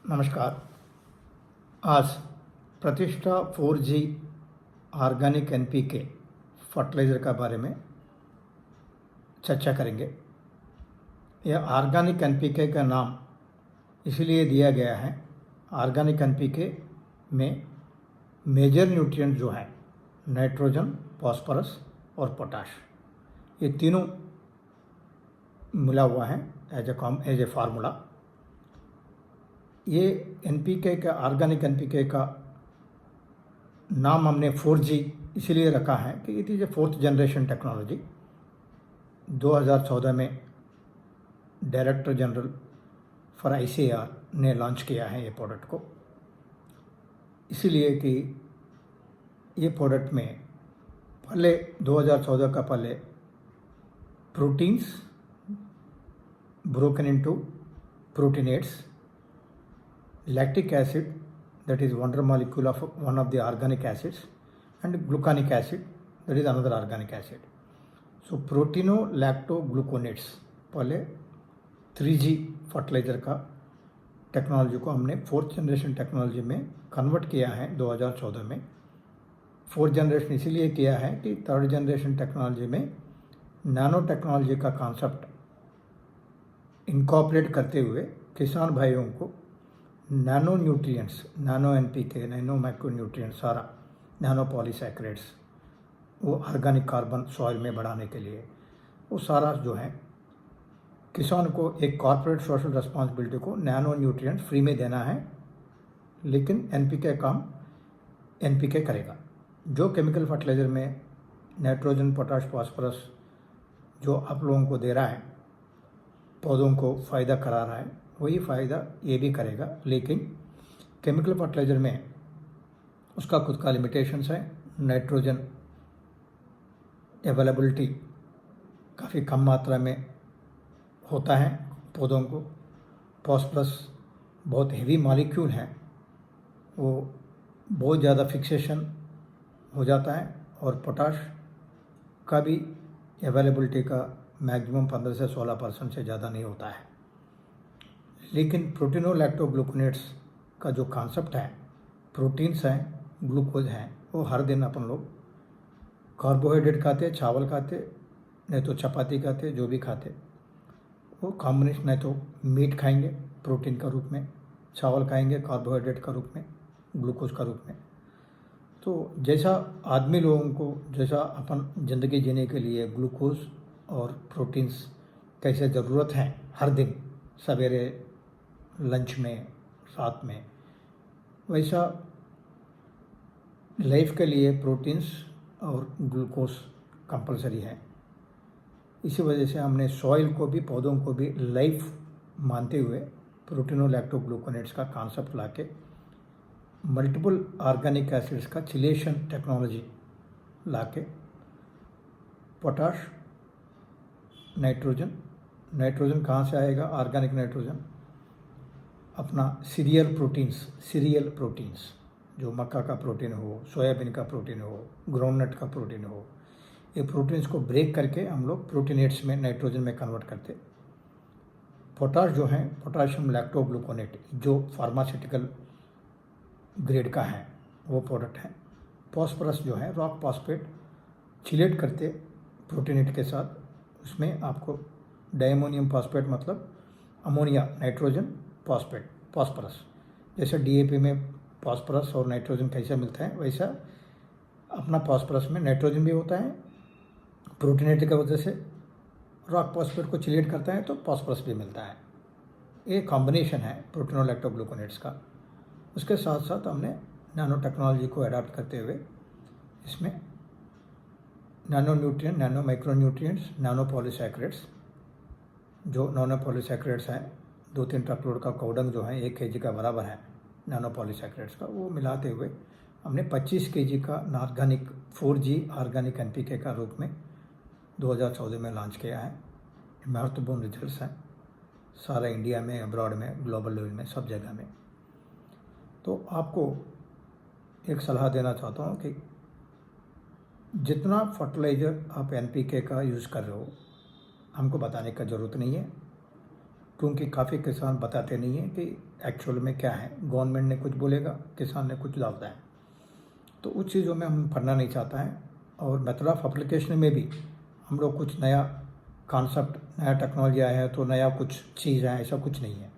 नमस्कार। आज प्रतिष्ठा 4G ऑर्गेनिक NPK फर्टिलाइज़र के बारे में चर्चा करेंगे। यह ऑर्गेनिक NPK का नाम इसलिए दिया गया है, ऑर्गेनिक NPK में मेजर न्यूट्रिएंट जो है नाइट्रोजन, फास्फोरस और पोटाश, ये तीनों मिला हुआ है एज ए फार्मूला। ये NPK का ऑर्गेनिक NPK का नाम हमने 4G इसलिए रखा है कि it is a 4th generation technology. 2014 में डायरेक्टर जनरल फॉर ICAR ने लॉन्च किया है ये प्रोडक्ट को, इसीलिए कि ये प्रोडक्ट में पहले 2014 का पहले proteins broken into proteinates, lactic acid, that is one molecule of one of the organic acids, and gluconic acid, that is another organic acid. So proteino-lactogluconates पहले 3G फर्टिलाइज़र का टेक्नोलॉजी को हमने 4th जनरेशन टेक्नोलॉजी में convert किया है 2014 में। 4th generation इसीलिए किया है कि 3rd जनरेशन टेक्नोलॉजी में नैनो टेक्नोलॉजी का कॉन्सेप्ट इनकॉर्पोरेट करते हुए किसान भाइयों को nano nutrients, nano NPK, nano micro nutrients, सारा नैनो पॉलीसैकेराइड्स, वो ऑर्गेनिक कार्बन सॉइल में बढ़ाने के लिए, वो सारा जो है किसान को एक कॉर्पोरेट सोशल रिस्पॉन्सिबिलिटी को नैनो न्यूट्रिएंट्स फ्री में देना है, लेकिन NPK काम NPK करेगा। जो केमिकल फर्टिलाइज़र में नाइट्रोजन, पोटाश, फास्फोरस जो आप लोगों को दे रहा है, पौधों को फ़ायदा करा रहा है, वही फ़ायदा ये भी करेगा, लेकिन केमिकल फर्टिलाइज़र में उसका खुद का लिमिटेशंस है। नाइट्रोजन अवेलेबिलिटी काफ़ी कम मात्रा में होता है पौधों को, फास्फोरस बहुत हेवी मॉलिक्यूल है, वो बहुत ज़्यादा फिक्सेशन हो जाता है, और पोटाश का भी अवेलेबिलिटी का मैक्सिमम 15 से 16% से ज़्यादा नहीं होता है। लेकिन प्रोटीनो-लैक्टोग्लूकोनेट्स का जो कॉन्सेप्ट है, प्रोटीन्स हैं, ग्लूकोज हैं, वो हर दिन अपन लोग कार्बोहाइड्रेट खाते, चावल खाते, नहीं तो चपाती खाते, जो भी खाते वो कॉम्बिनेशन, नहीं तो मीट खाएंगे प्रोटीन का रूप में, चावल खाएंगे कार्बोहाइड्रेट का रूप में, ग्लूकोज का रूप में। तो जैसा आदमी लोगों को, जैसा अपन ज़िंदगी जीने के लिए ग्लूकोज और प्रोटीन्स कैसे ज़रूरत है हर दिन, सवेरे, लंच में, रात में, वैसा लाइफ के लिए प्रोटीन्स और ग्लूकोज कंपलसरी है। इसी वजह से हमने सॉइल को भी, पौधों को भी लाइफ मानते हुए प्रोटीनो-लैक्टोग्लूकोनेट्स का कॉन्सेप्ट लाके मल्टीपल ऑर्गेनिक एसिड्स का चिलेशन टेक्नोलॉजी लाके पोटाश, नाइट्रोजन कहाँ से आएगा? ऑर्गेनिक नाइट्रोजन अपना सीरियल प्रोटीन्स जो मक्का का प्रोटीन हो, सोयाबीन का प्रोटीन हो, ग्राउंडनट का प्रोटीन हो, ये प्रोटीन्स को ब्रेक करके हम लोग प्रोटीनेट्स में, नाइट्रोजन में कन्वर्ट करते। पोटाश जो है, पोटाशियम लैक्टोग्लूकोनेट, जो फार्मास्यूटिकल ग्रेड का है वो प्रोडक्ट है। फास्फोरस जो है, रॉक फॉस्फेट चिलेट करते प्रोटीनेट के साथ, उसमें आपको डायमोनियम फॉस्फेट, मतलब अमोनिया, नाइट्रोजन, फास्फोरस, जैसे DAP में फास्फोरस और नाइट्रोजन कैसे मिलता है, वैसा अपना फास्फोरस में नाइट्रोजन भी होता है। प्रोटीनेट की वजह से रॉक फॉस्फेट को चिलेट करता है तो फास्फोरस भी मिलता है। ये कॉम्बिनेशन है प्रोटीनो-लैक्टोग्लूकोनेट्स का। उसके साथ साथ हमने नैनो टेक्नोलॉजी को अडॉप्ट करते हुए इसमें nano nutrient, nano micro nutrients, nano polysaccharides, जो नैनो पॉलीसैकेराइड्स है 2-3 ट्रकलोड का कोडंग जो है 1 kg का बराबर है नैनो पॉलीसैकेराइड्स का, वो मिलाते हुए हमने 25 kg का ऑर्गेनिक 4G ऑर्गेनिक NPK का रूप में 2014 में लॉन्च किया है। महत्वपूर्ण रिजल्ट्स हैं सारा इंडिया में, अब्रॉड में, ग्लोबल लेवल में, सब जगह में। तो आपको एक सलाह देना चाहता हूँ कि जितना फर्टिलाइज़र आप NPK का यूज़ कर रहे हो, हमको बताने का ज़रूरत नहीं है, क्योंकि काफ़ी किसान बताते नहीं हैं कि एक्चुअल में क्या है। गवर्नमेंट ने कुछ बोलेगा, किसान ने कुछ डालता है, तो उस चीज़ों में हम पढ़ना नहीं चाहता है। और मेथड ऑफ एप्लीकेशन में भी हम लोग कुछ नया कॉन्सेप्ट, नया टेक्नोलॉजी आया है तो नया कुछ चीज़ है, ऐसा कुछ नहीं है।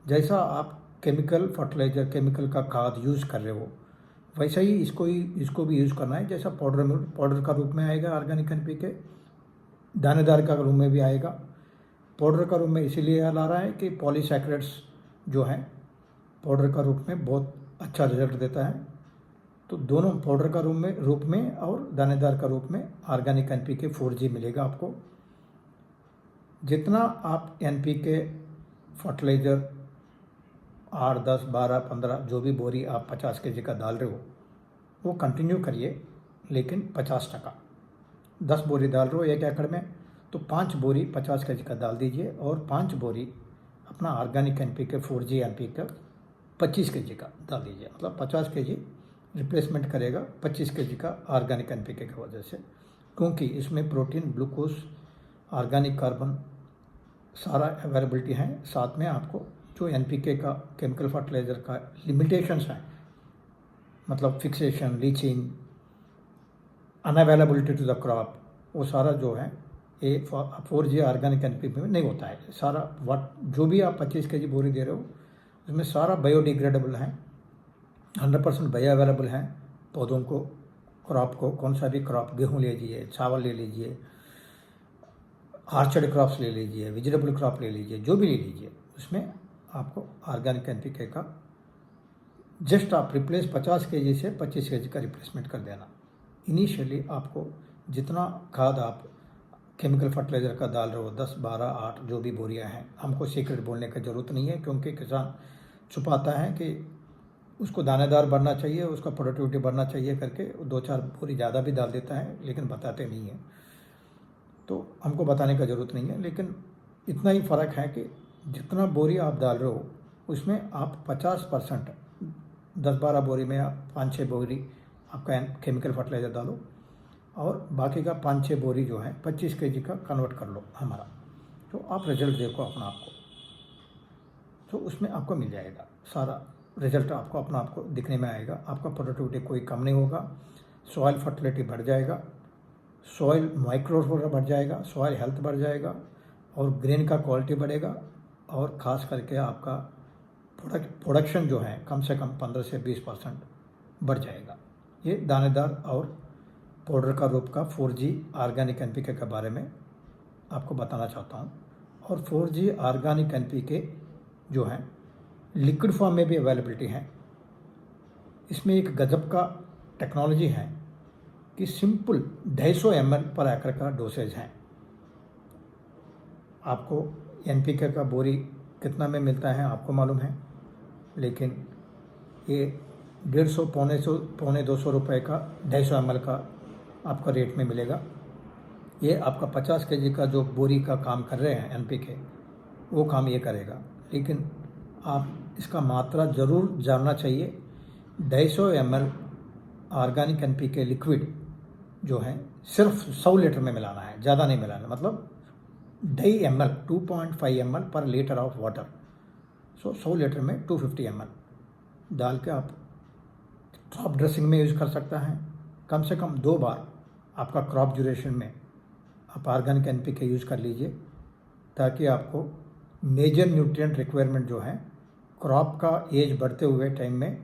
जैसा आप केमिकल फर्टिलाइज़र, केमिकल का खाद यूज़ कर रहे हो, वैसा ही इसको भी यूज़ करना है। जैसा पाउडर का रूप में आएगा ऑर्गेनिक एनपीके, दानेदार का रूप में भी आएगा। पाउडर का रूप में इसीलिए ला रहा है कि पॉलीसैकेराइड्स जो है पाउडर का रूप में बहुत अच्छा रिजल्ट देता है। तो दोनों पाउडर का रूप में और दानेदार का रूप में ऑर्गेनिक एनपीके 4G मिलेगा आपको। जितना आप एनपीके फर्टिलाइज़र 8, 10, 12, 15 जो भी बोरी आप 50 kg का डाल रहे हो वो कंटिन्यू करिए, लेकिन 50%। 10 बोरी डाल रहे हो 1 एकड़ में तो 5 बोरी 50 kg का डाल दीजिए और 5 बोरी अपना organic NPK 4G NPK 25 kg का डाल दीजिए। मतलब 50 kg रिप्लेसमेंट करेगा 25 kg का ऑर्गेनिक एनपीके की वजह से, क्योंकि इसमें प्रोटीन, ग्लूकोज, ऑर्गेनिक कार्बन सारा अवेलेबिलिटी है। साथ में आपको जो एनपीके का केमिकल फर्टिलाइज़र का लिमिटेशंस हैं, मतलब fixation, leaching, unavailability to the crop, वो सारा जो है ये 4G ऑर्गेनिक एनपीके में नहीं होता है। सारा जो भी आप 25 kg बोरी दे रहे हो उसमें सारा बायोडिग्रेडेबल है, 100% बायो अवेलेबल है पौधों को, क्रॉप को। कौन सा भी क्रॉप, गेहूँ ले लीजिए, चावल ले लीजिए, ऑर्चर्ड क्रॉप्स ले लीजिए, वेजिटेबल क्रॉप ले लीजिए, जो भी ले लीजिए, उसमें आपको ऑर्गेनिक एनपीके का जस्ट आप रिप्लेस 50 kg से 25 kg का रिप्लेसमेंट कर देना। इनिशियली आपको जितना खाद आप केमिकल फर्टिलाइज़र का डाल रहे हो 10, 12, 8 जो भी बोरियां हैं, हमको सीक्रेट बोलने की ज़रूरत नहीं है, क्योंकि किसान छुपाता है कि उसको दानेदार बढ़ना चाहिए, उसका प्रोडक्टिविटी बढ़ना चाहिए करके 2-4 बोरी ज़्यादा भी डाल देता है, लेकिन बताते नहीं है। तो हमको बताने का ज़रूरत नहीं है, लेकिन इतना ही फ़र्क है कि जितना बोरी आप डाल रहे हो उसमें आप 50%, 10-12 बोरी में आप 5-6 बोरी आपका केमिकल फर्टिलाइज़र डालो और बाकी का 5-6 बोरी जो है 25 kg का कन्वर्ट कर लो हमारा। तो आप रिजल्ट देखो अपना आपको, तो उसमें आपको मिल जाएगा सारा रिजल्ट, आपको अपना आपको दिखने में आएगा। आपका प्रोडक्टिविटी कोई कम नहीं होगा, सॉइल फर्टिलिटी बढ़ जाएगा, सॉइल माइक्रोफलोरा बढ़ जाएगा, सॉइल हेल्थ बढ़ जाएगा और ग्रेन का क्वालिटी बढ़ेगा। और ख़ास करके आपका प्रोडक्शन जो है कम से कम 15 से 20% बढ़ जाएगा। ये दानेदार और पाउडर का रूप का 4G ऑर्गेनिक एनपीके के बारे में आपको बताना चाहता हूँ। और 4G ऑर्गेनिक एनपीके जो है लिक्विड फॉर्म में भी अवेलेबिलिटी है। इसमें एक गजब का टेक्नोलॉजी है कि सिंपल 250 ml पर एकड़ का डोसेज है। आपको एनपीके का बोरी कितना में मिलता है आपको मालूम है, लेकिन ये 150, पौने 200 रुपये का 250 ml का आपका रेट में मिलेगा। ये आपका 50 kg का जो बोरी का काम कर रहे हैं एनपीके, वो काम ये करेगा, लेकिन आप इसका मात्रा ज़रूर जानना चाहिए। 250 ml ऑर्गेनिक एनपीके लिक्विड जो है सिर्फ 100 लीटर में मिलाना है, ज़्यादा नहीं मिलाना। मतलब 2.5 ml, 2.5 ml पर लीटर ऑफ वाटर। 100 लीटर में 250 ml डाल के आप क्रॉप ड्रेसिंग में यूज़ कर सकता है। कम से कम 2 बार आपका क्रॉप ड्यूरेशन में आप ऑर्गेनिक एनपीके यूज़ कर लीजिए, ताकि आपको मेजर न्यूट्रिएंट रिक्वायरमेंट जो है क्रॉप का एज बढ़ते हुए टाइम में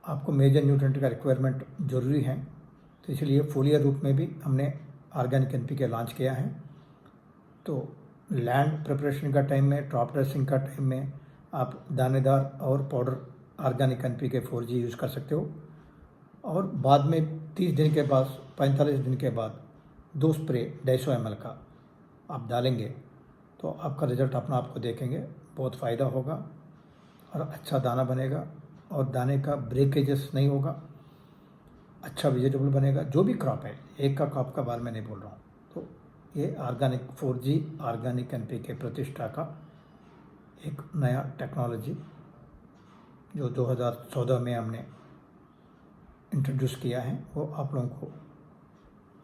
आपको मेजर न्यूट्रिएंट का रिक्वायरमेंट ज़रूरी है। तो इसलिए फोलियर रूप में भी हमने ऑर्गेनिक एनपीके लॉन्च किया है। तो लैंड प्रिपरेशन का टाइम में, क्रॉप ड्रेसिंग का टाइम में आप दानेदार और powder organic NPK 4G use कर सकते हो। और बाद में 30 दिन के बाद, 45 दिन के बाद 2 स्प्रे 250 ml का आप डालेंगे तो आपका रिज़ल्ट अपना आपको देखेंगे, बहुत फ़ायदा होगा और अच्छा दाना बनेगा और दाने का ब्रेकेजेस नहीं होगा, अच्छा वेजिटेबल बनेगा। जो भी क्रॉप है, एक का क्रॉप का बारे में नहीं बोल रहा हूँ। तो ये ऑर्गेनिक 4G ऑर्गेनिक एनपीके प्रतिष्ठा का एक नया टेक्नोलॉजी जो 2014 में हमने इंट्रोड्यूस किया है, वो आप लोगों को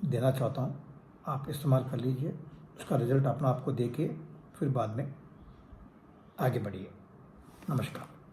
देना चाहता हूँ। आप इस्तेमाल कर लीजिए, उसका रिज़ल्ट अपना आपको देखिए, फिर बाद में आगे बढ़िए। नमस्कार।